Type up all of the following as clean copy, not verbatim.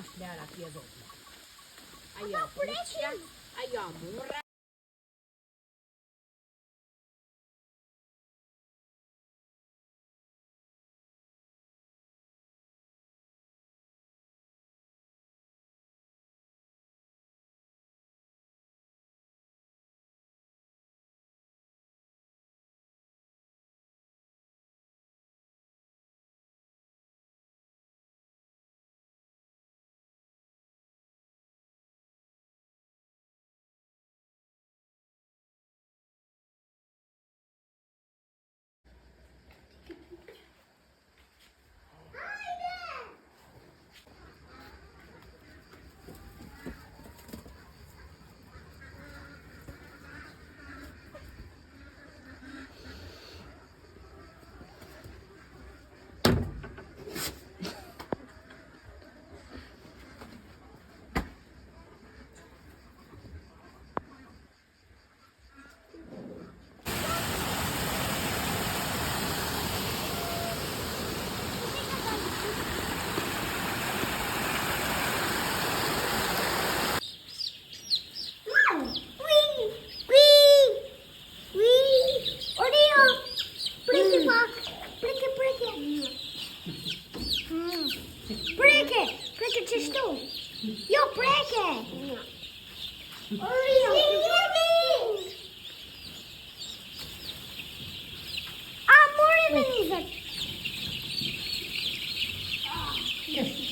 maślera piezotna. A ja prycia, a ja mura.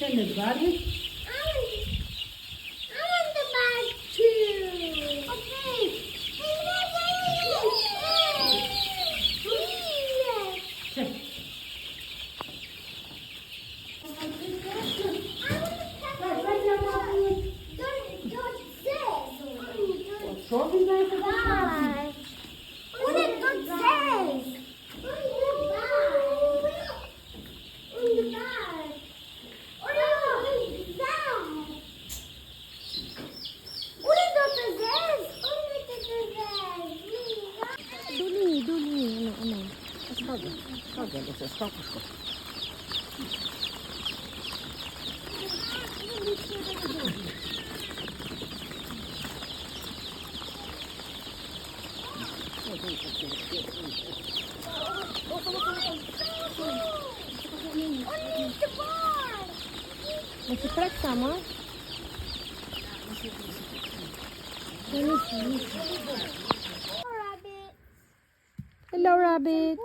Send it, Barbie. I want the bag too. Okay. Send. Що він знає, що Bye. What it says? Дуни, ano. Скажи, це скакушка. Masih crack sama? Hello, rabbits.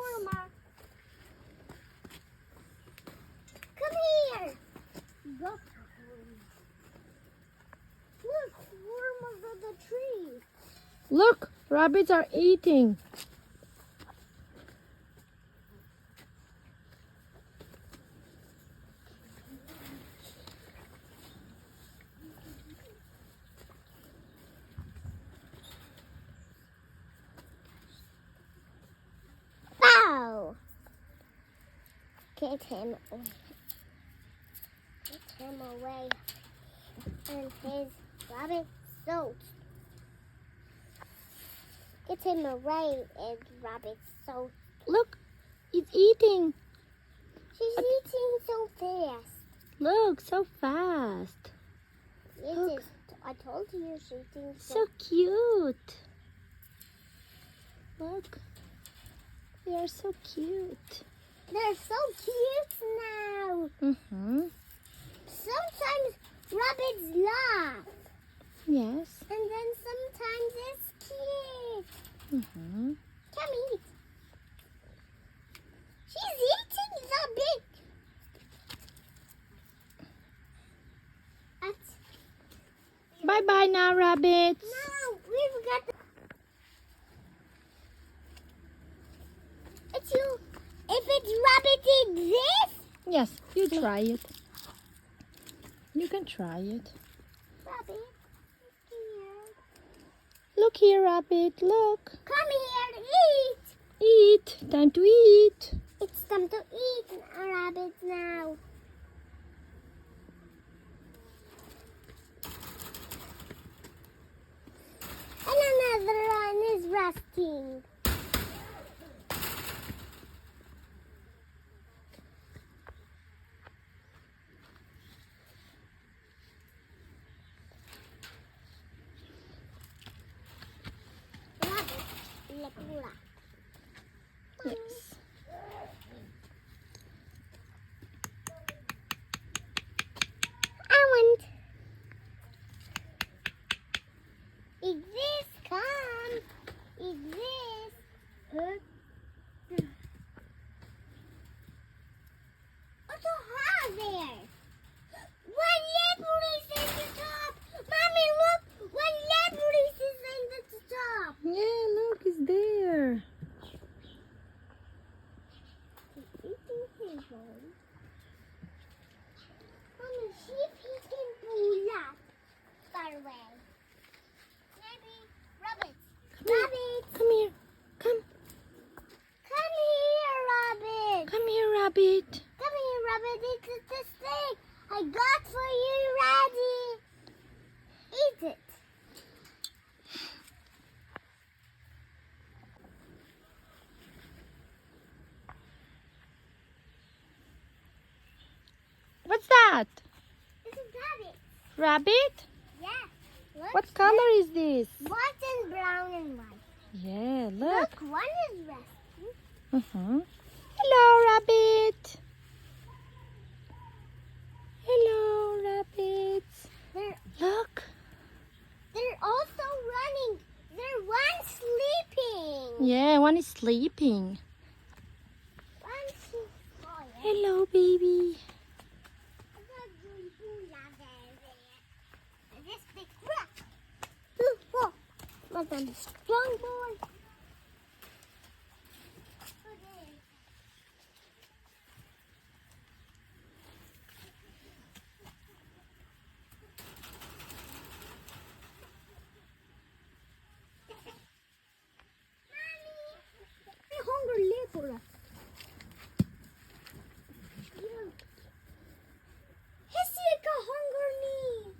Come here. Look, worms on the tree. Look, rabbits are eating. Bow. Get him away. And his rabbit soap. Get him away and rabbit soap. Look, it's eating. She's eating so fast. Look, so fast. It Look. is. I told you she's eating So cute. Look, they are so cute. They're so cute now. Mm-hmm. Sometimes rabbits laugh. Yes. And then sometimes it's cute. Mm-hmm. Come eat. She's eating the big. Bye-bye now, rabbits. No, we've got the... It's you. If it's rabbit eat this, Yes, you try it. You can try it. rabbit, here. Look here, rabbit. Look. Come here, eat. Eat. Time to eat. It's time to eat rabbits now. And another one is resting. pula. Yes. I want. Is this come? Is this? What's so hard there? One leopard is in the top. Mommy, look. One leopard is in the top. Yeah, look, it's there. Mommy, sheep eating pula. Far away. Maybe rabbits. Rabbits. Come here. Come. Come here, rabbit. Come here, rabbit. Come here, rabbit. It's the steak I got for you, Raddy. Eat it. What's that? It's a rabbit. Rabbit? Yeah. Look. What color is this? White and brown and white. Yeah, look. Look, one is resting. Hello, rabbit. Hello, rabbits. Look. They're also running. They're one sleeping. Yeah, one is sleeping. One sleeping. Oh, yeah. Hello, baby. This big rock. Ooh, whoa. Like a strong boy. I'm hungry, leopard. Jessica, hungry.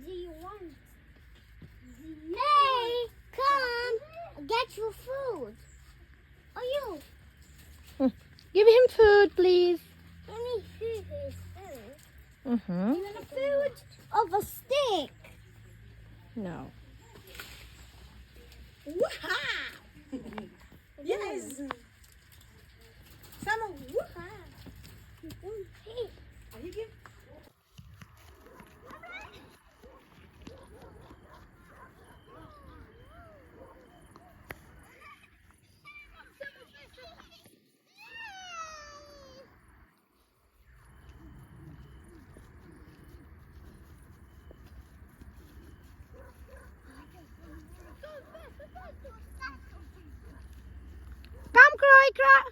Do you want? Hey, come get your food. Oh, you. Give him food, please. Let me feed his food. Mm-hmm. The food of a stick. No. Wow! Yes! Sama, wow! Hey. Are you give? Come, Croy, Croy.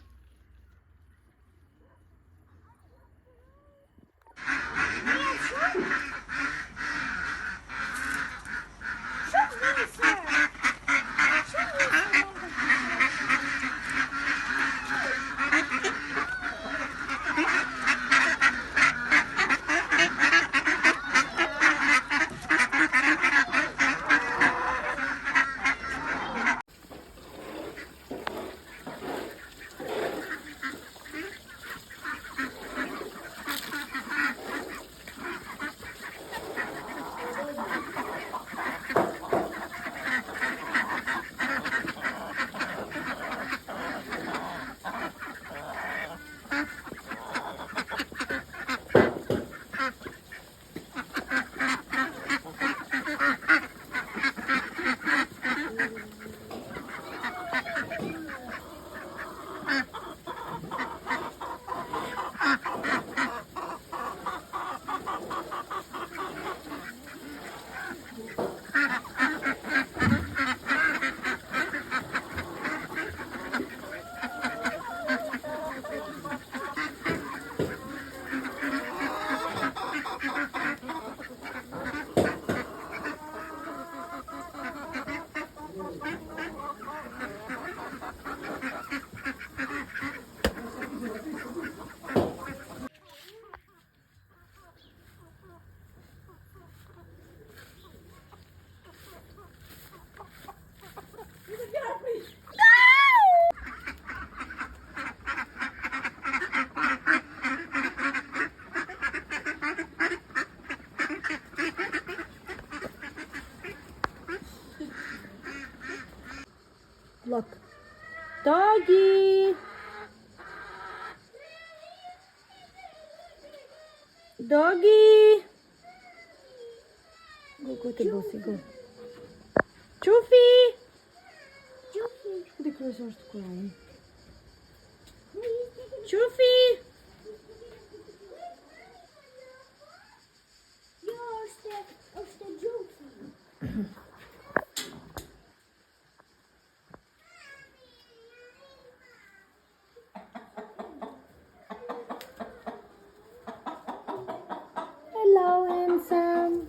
Look. Doggy. Doggy. Go to Bossy, go. Chufi. The girls are crying. Chufi. Hello, handsome.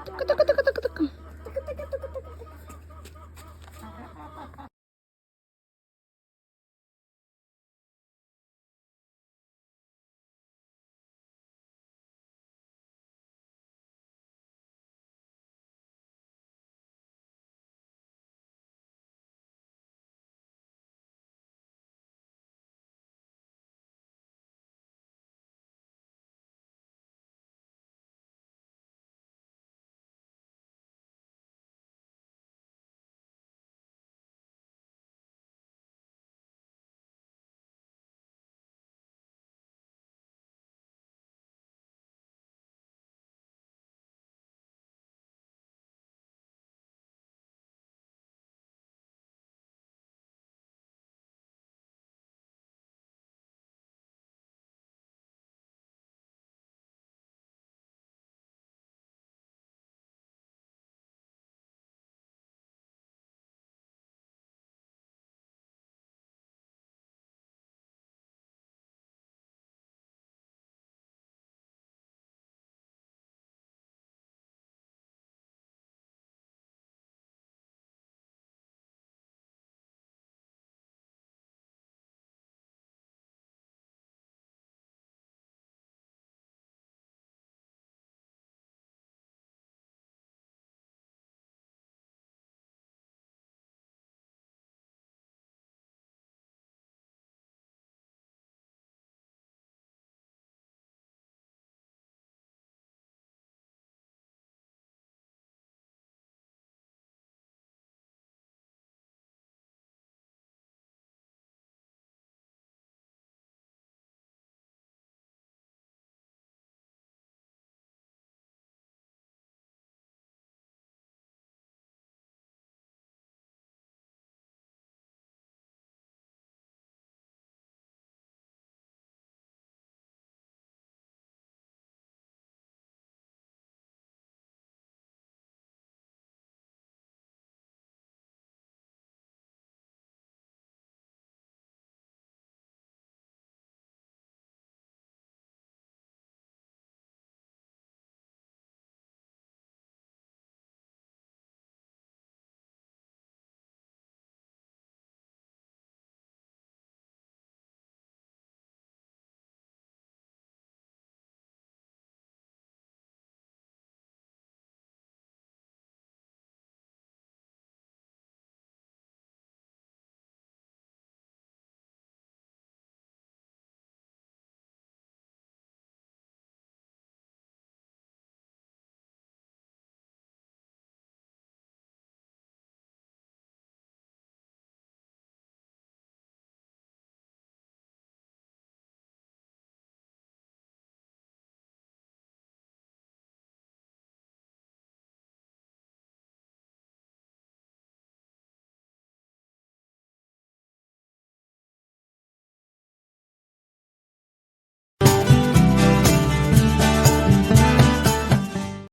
Tuk, tuk, tuk, tuk, tuk.